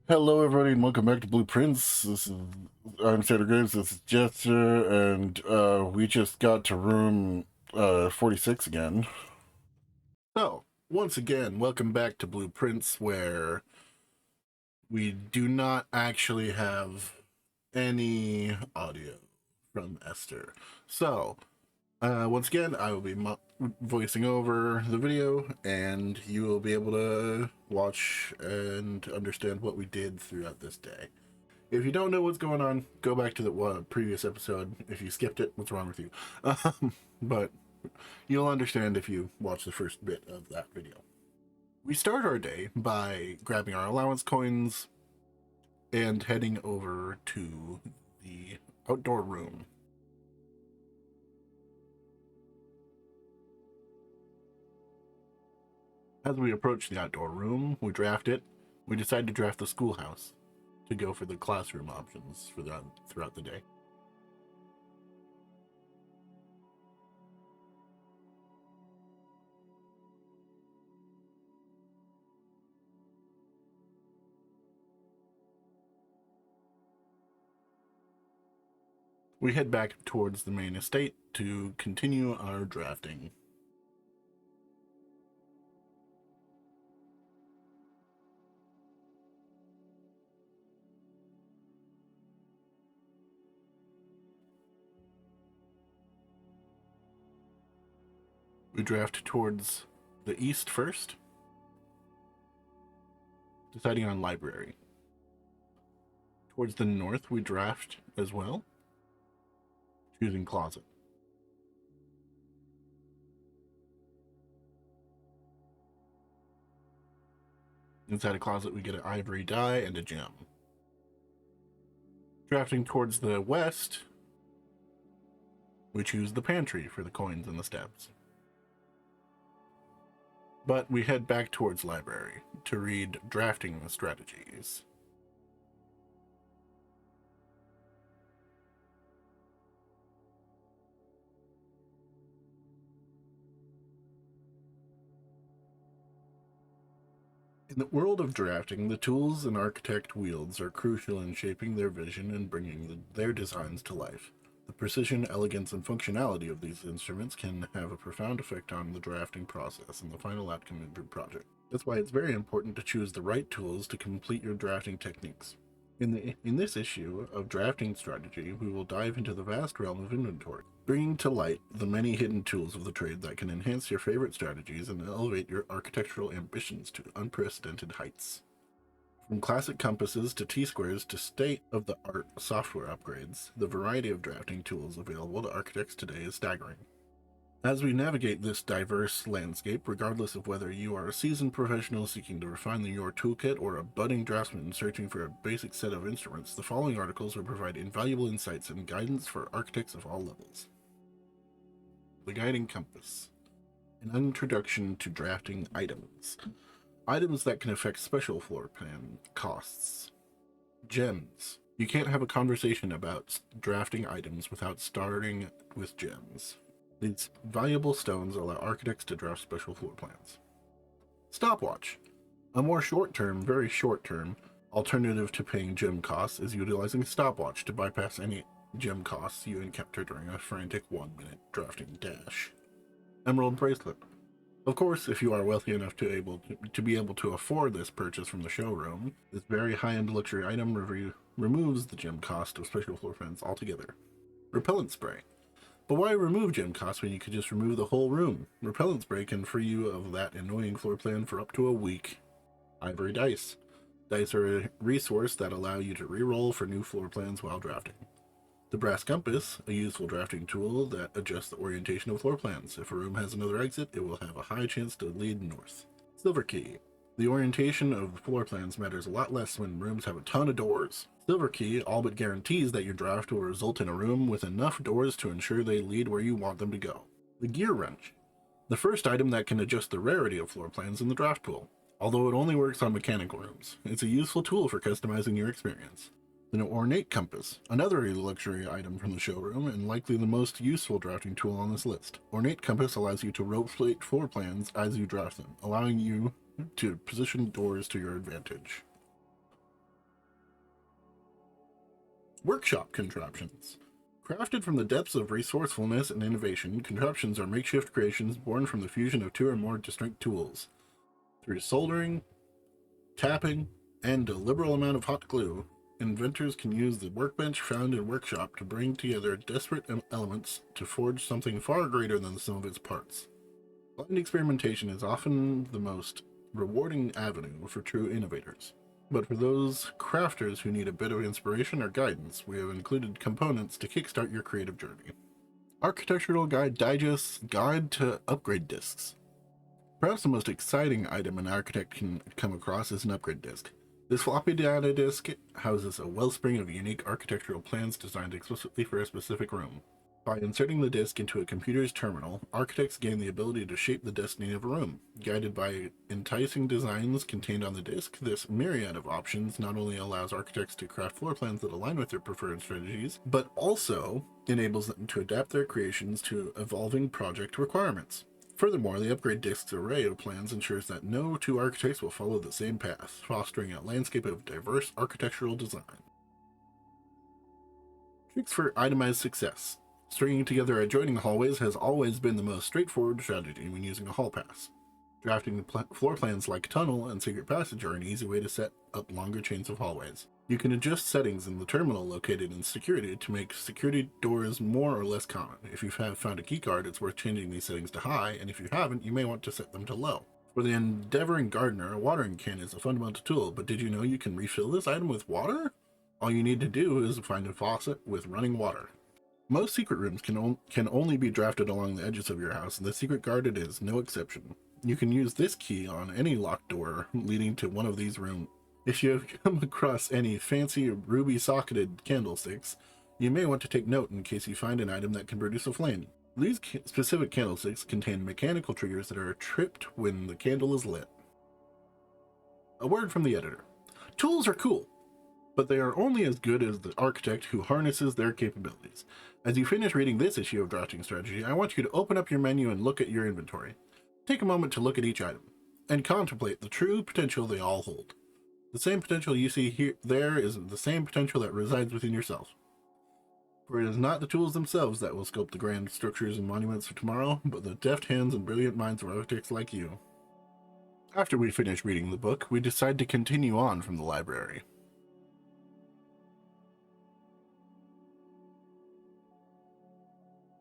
Hello, everybody, and welcome back to Blueprints. I'm Sandra Graves. This is Jesther, and we just got to room 46 again. So, once again, welcome back to Blueprints, where we do not actually have any audio from Esther. So, once again, I will be voicing over the video, and you will be able to watch and understand what we did throughout this day. If you don't know what's going on, go back to the previous episode. If you skipped it, what's wrong with you? But you'll understand if you watch the first bit of that video. We start our day by grabbing our allowance coins and heading over to the outdoor room. As we approach the outdoor room, we draft it. We decide to draft the schoolhouse to go for the classroom options for throughout the day. We head back towards the main estate to continue our drafting. We draft towards the east first, deciding on library. Towards the north, we draft as well, choosing closet. Inside a closet, we get an ivory die and a gem. Drafting towards the west, we choose the pantry for the coins and the steps. But we head back towards library to read drafting strategies. In the world of drafting, the tools an architect wields are crucial in shaping their vision and bringing their designs to life. The precision, elegance, and functionality of these instruments can have a profound effect on the drafting process and the final outcome of your project. That's why it's very important to choose the right tools to complete your drafting techniques. In this issue of Drafting Strategy, we will dive into the vast realm of inventory, bringing to light the many hidden tools of the trade that can enhance your favorite strategies and elevate your architectural ambitions to unprecedented heights. From classic compasses to T-squares to state-of-the-art software upgrades, the variety of drafting tools available to architects today is staggering. As we navigate this diverse landscape, regardless of whether you are a seasoned professional seeking to refine your toolkit or a budding draftsman searching for a basic set of instruments, the following articles will provide invaluable insights and guidance for architects of all levels. The Guiding Compass. An introduction to drafting items. Items that can affect special floor plan costs. Gems. You can't have a conversation about drafting items without starting with gems. These valuable stones allow architects to draft special floor plans. Stopwatch. A more short-term, very short-term, alternative to paying gem costs is utilizing a stopwatch to bypass any gem costs you encounter during a frantic 1-minute drafting dash. Emerald Bracelet. Of course, if you are wealthy enough to be able to afford this purchase from the showroom, this very high-end luxury item removes the gem cost of special floor plans altogether. Repellent Spray. But why remove gem costs when you could just remove the whole room? Repellent Spray can free you of that annoying floor plan for up to a week. Ivory Dice. Dice are a resource that allow you to re-roll for new floor plans while drafting. The Brass Compass, a useful drafting tool that adjusts the orientation of floor plans. If a room has another exit, it will have a high chance to lead north. Silver Key. The orientation of floor plans matters a lot less when rooms have a ton of doors. Silver Key all but guarantees that your draft will result in a room with enough doors to ensure they lead where you want them to go. The Gear Wrench. The first item that can adjust the rarity of floor plans in the draft pool. Although it only works on mechanical rooms, it's a useful tool for customizing your experience. The Ornate Compass, another luxury item from the showroom and likely the most useful drafting tool on this list. Ornate Compass allows you to rotate floor plans as you draft them, allowing you to position doors to your advantage. Workshop contraptions. Crafted from the depths of resourcefulness and innovation, contraptions are makeshift creations born from the fusion of two or more distinct tools. Through soldering, tapping, and a liberal amount of hot glue, inventors can use the workbench found in workshop to bring together disparate elements to forge something far greater than the sum of its parts. Blind experimentation is often the most rewarding avenue for true innovators. But for those crafters who need a bit of inspiration or guidance, we have included components to kickstart your creative journey. Architectural Guide Digest's Guide to Upgrade Discs. Perhaps the most exciting item an architect can come across is an upgrade disc. This floppy data disk houses a wellspring of unique architectural plans designed explicitly for a specific room. By inserting the disk into a computer's terminal, architects gain the ability to shape the destiny of a room. Guided by enticing designs contained on the disk, this myriad of options not only allows architects to craft floor plans that align with their preferred strategies, but also enables them to adapt their creations to evolving project requirements. Furthermore, the upgrade disk's array of plans ensures that no two architects will follow the same path, fostering a landscape of diverse architectural design. Tricks for itemized success. Stringing together adjoining hallways has always been the most straightforward strategy when using a hall pass. Drafting floor plans like tunnel and secret passage are an easy way to set up longer chains of hallways. You can adjust settings in the terminal located in security to make security doors more or less common. If you have found a keycard, it's worth changing these settings to high, and if you haven't, you may want to set them to low. For the endeavoring gardener, a watering can is a fundamental tool, but did you know you can refill this item with water? All you need to do is find a faucet with running water. Most secret rooms can only be drafted along the edges of your house, and the secret garden is no exception. You can use this key on any locked door leading to one of these rooms. If you have come across any fancy ruby-socketed candlesticks, you may want to take note in case you find an item that can produce a flame. These specific candlesticks contain mechanical triggers that are tripped when the candle is lit. A word from the editor. Tools are cool, but they are only as good as the architect who harnesses their capabilities. As you finish reading this issue of Drafting Strategy, I want you to open up your menu and look at your inventory. Take a moment to look at each item, and contemplate the true potential they all hold. The same potential you see there is the same potential that resides within yourself. For it is not the tools themselves that will sculpt the grand structures and monuments of tomorrow, but the deft hands and brilliant minds of architects like you. After we finish reading the book, we decide to continue on from the library.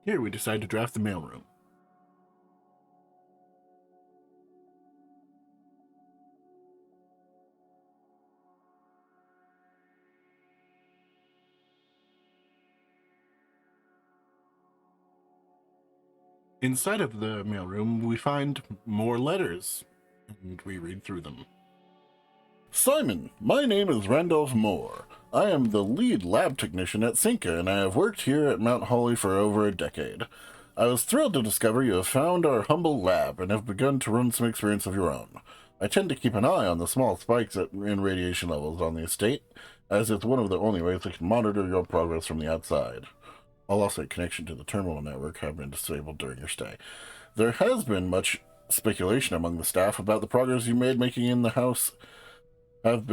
Here we decide to draft the mailroom. Inside of the mailroom, we find more letters, and we read through them. Simon, my name is Randolph Moore. I am the lead lab technician at Cinca, and I have worked here at Mount Holly for over a decade. I was thrilled to discover you have found our humble lab and have begun to run some experiments of your own. I tend to keep an eye on the small spikes in radiation levels on the estate, as it's one of the only ways I can monitor your progress from the outside. I'll also connection to the terminal network have been disabled during your stay. There has been much speculation among the staff about the progress you've been making in the house, and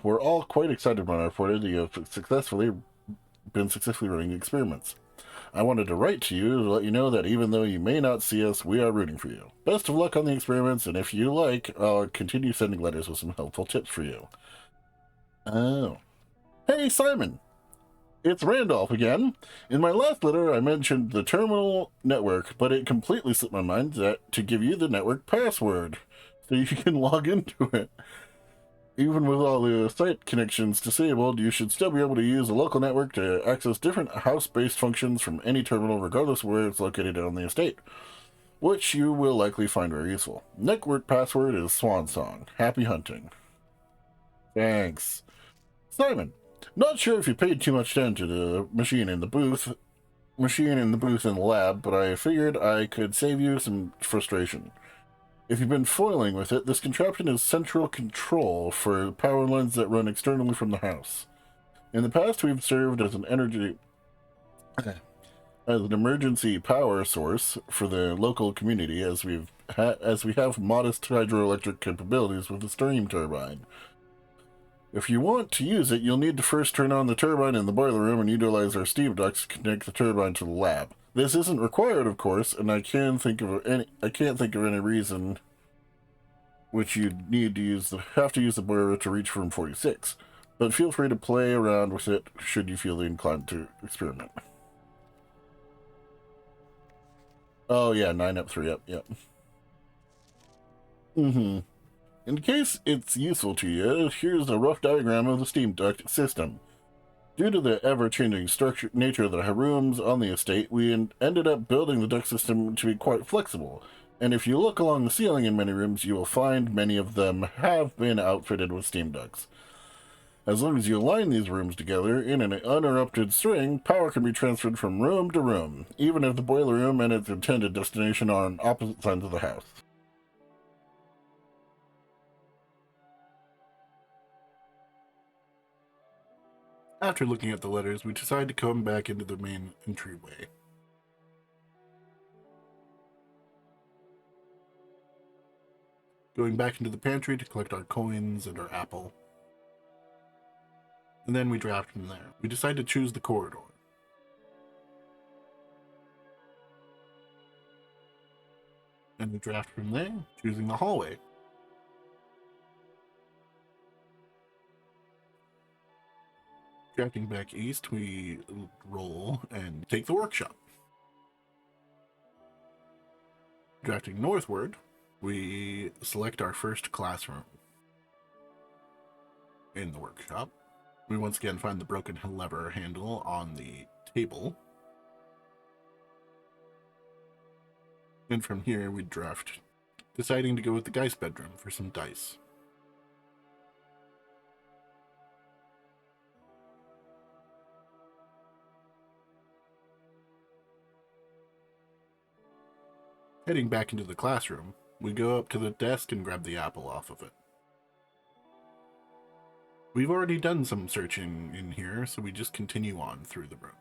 were all quite excited when I reported that you have been successfully running experiments. I wanted to write to you to let you know that even though you may not see us, we are rooting for you. Best of luck on the experiments, and if you like, I'll continue sending letters with some helpful tips for you. Oh. Hey, Simon! It's Randolph again. In my last letter, I mentioned the terminal network, but it completely slipped my mind to give you the network password, so you can log into it. Even with all the site connections disabled, you should still be able to use a local network to access different house-based functions from any terminal, regardless of where it's located on the estate, which you will likely find very useful. Network password is Swan Song. Happy hunting. Thanks. Simon. Not sure if you paid too much attention to the machine in the booth in the lab, but I figured I could save you some frustration. If you've been foiling with it, this contraption is central control for power lines that run externally from the house. In the past, we've served as an emergency power source for the local community, as we have modest hydroelectric capabilities with a steam turbine. If you want to use it, you'll need to first turn on the turbine in the boiler room and utilize our steam ducts to connect the turbine to the lab. This isn't required, of course, and I can't think of any reason which you'd need to have to use the boiler to reach room 46. But feel free to play around with it should you feel inclined to experiment. Oh yeah, 9 up, 3 up, yep. In case it's useful to you, here's a rough diagram of the steam duct system. Due to the ever-changing nature of the rooms on the estate, we ended up building the duct system to be quite flexible, and if you look along the ceiling in many rooms, you will find many of them have been outfitted with steam ducts. As long as you align these rooms together in an uninterrupted string, power can be transferred from room to room, even if the boiler room and its intended destination are on opposite sides of the house. After looking at the letters, we decided to come back into the main entryway. Going back into the pantry to collect our coins and our apple. And then we draft from there. We decide to choose the corridor. And we draft from there, choosing the hallway. Drafting back east, we roll and take the workshop. Drafting northward, we select our first classroom. In the workshop, we once again find the broken lever handle on the table. And from here, we draft, deciding to go with the Geist bedroom for some dice. Heading back into the classroom, we go up to the desk and grab the apple off of it. We've already done some searching in here, so we just continue on through the room.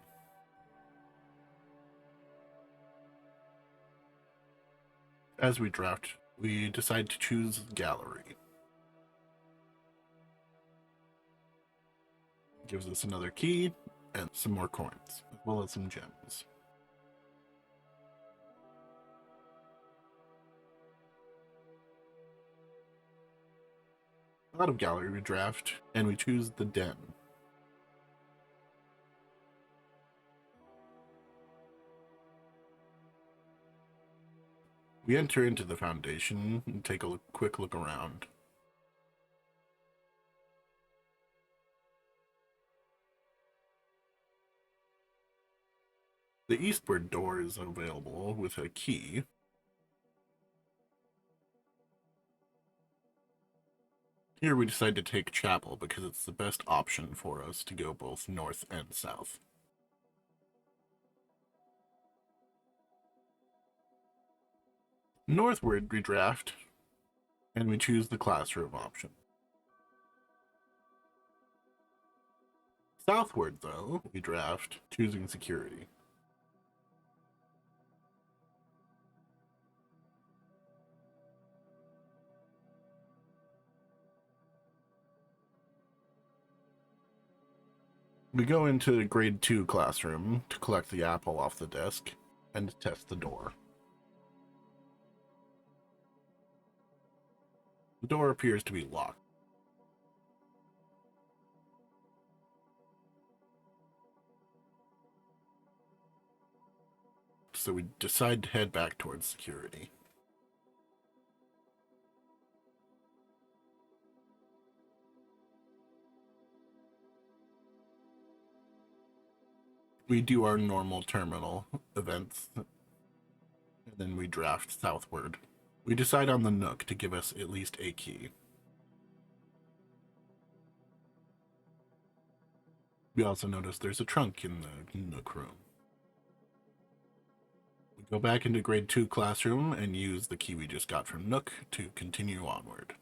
As we draft, we decide to choose gallery. Gives us another key and some more coins, as well as some gems. Out of gallery, we draft, and we choose the den. We enter into the foundation and take a quick look around. The eastward door is available with a key. Here we decide to take chapel because it's the best option for us to go both north and south. Northward we draft, and we choose the classroom option. Southward, though, we draft, choosing security. We go into the grade 2 classroom to collect the apple off the desk and test the door. The door appears to be locked. So we decide to head back towards security. We do our normal terminal events, and then we draft southward. We decide on the Nook to give us at least a key. We also notice there's a trunk in the Nook room. We go back into grade 2 classroom and use the key we just got from Nook to continue onward.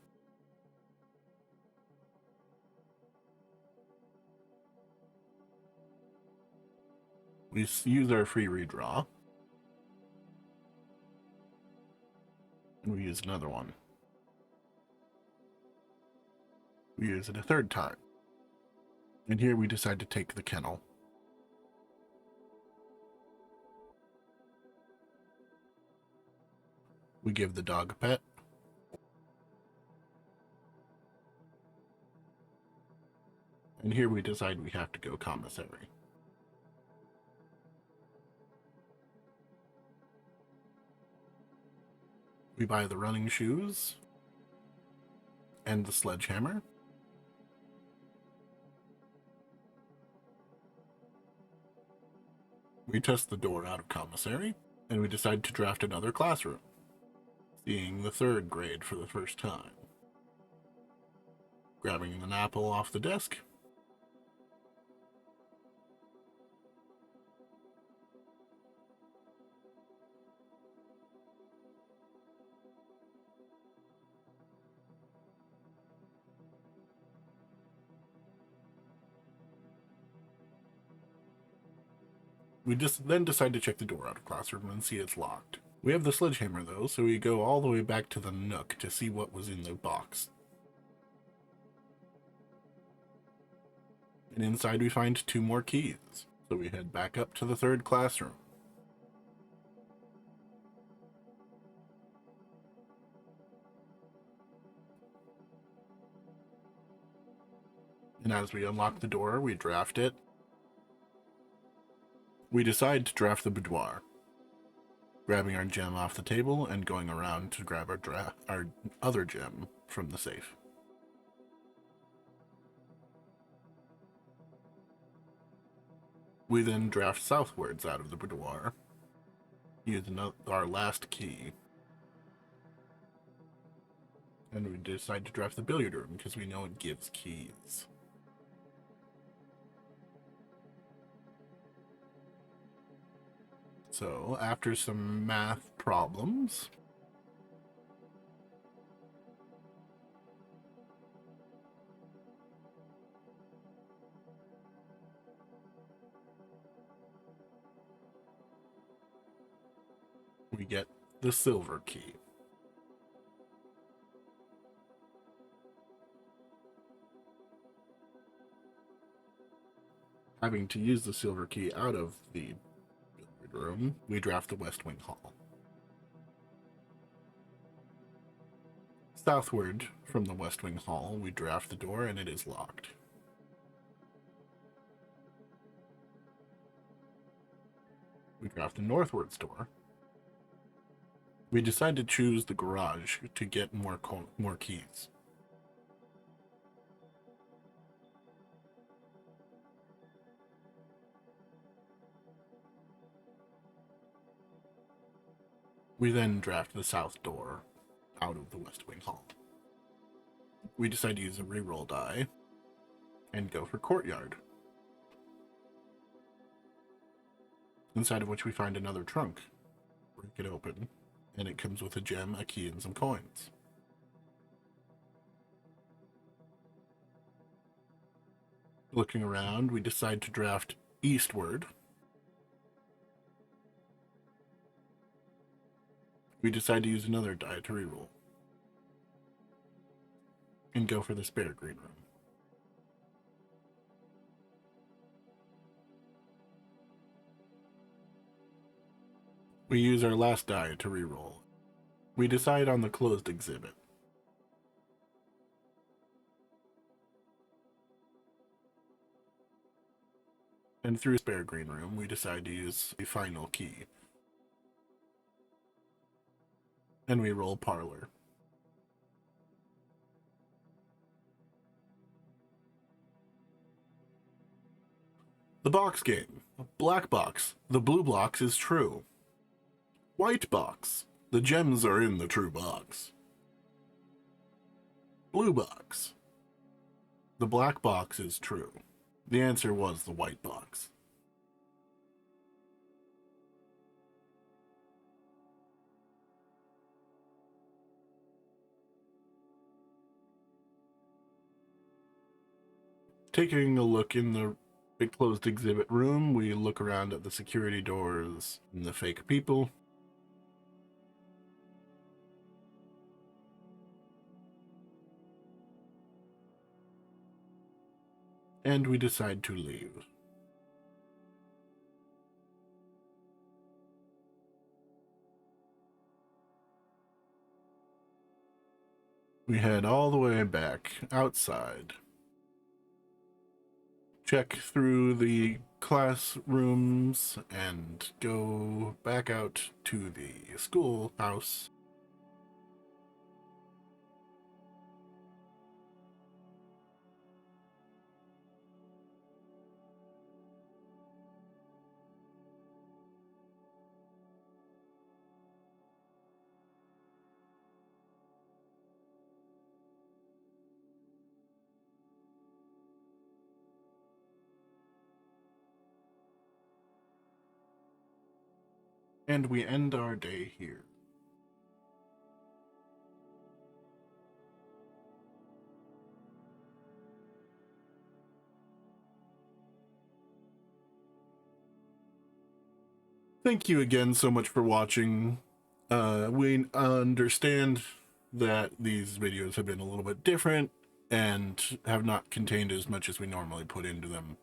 We use our free redraw. And we use another one. We use it a third time. And here we decide to take the kennel. We give the dog a pet. And here we decide we have to go commissary. We buy the running shoes and the sledgehammer. We test the door out of commissary, and we decide to draft another classroom, seeing the third grade for the first time. Grabbing an apple off the desk. We then decide to check the door out of classroom and see it's locked. We have the sledgehammer though, so we go all the way back to the nook to see what was in the box. And inside we find 2 more keys, so we head back up to the third classroom. And as we unlock the door, we draft it. We decide to draft the boudoir, grabbing our gem off the table and going around to grab our other gem from the safe. We then draft southwards out of the boudoir, using our last key. And we decide to draft the billiard room because we know it gives keys. So, after some math problems, we get the silver key. Having to use the silver key out of the billiard room, we draft the West Wing Hall. Southward from the West Wing Hall, we draft the door and it is locked. We draft the northwards door. We decide to choose the garage to get more keys. We then draft the south door out of the West Wing Hall. We decide to use a reroll die and go for courtyard, inside of which we find another trunk. Break it open, and it comes with a gem, a key, and some coins. Looking around, we decide to draft eastward. We decide to use another die to reroll and go for the spare green room. We use our last die to reroll. We decide on the closed exhibit. And through spare green room, we decide to use a final key. And we roll parlor. The box game. Black box. The blue box is true. White box. The gems are in the true box. Blue box. The black box is true. The answer was the white box. Taking a look in the closed exhibit room, we look around at the security doors and the fake people. and we decide to leave. We head all the way back outside, check through the classrooms, and go back out to the schoolhouse. And we end our day here. Thank you again so much for watching. We understand that these videos have been a little bit different and have not contained as much as we normally put into them.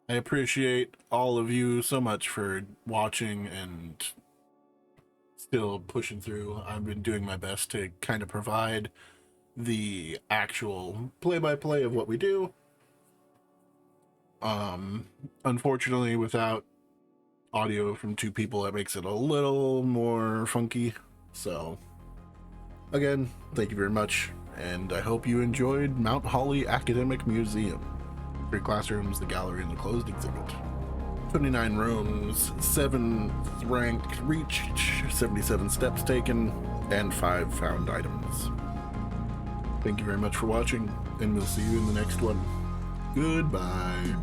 I appreciate all of you so much for watching and still pushing through. I've been doing my best to kind of provide the actual play-by-play of what we do. Unfortunately, without audio from two people, that makes it a little more funky. So again, thank you very much, and I hope you enjoyed Mount Holly Academic Museum. 3 classrooms, the gallery, and the closed exhibit. 29 rooms, 7th rank reached, 77 steps taken, and 5 found items. Thank you very much for watching, and we'll see you in the next one. Goodbye.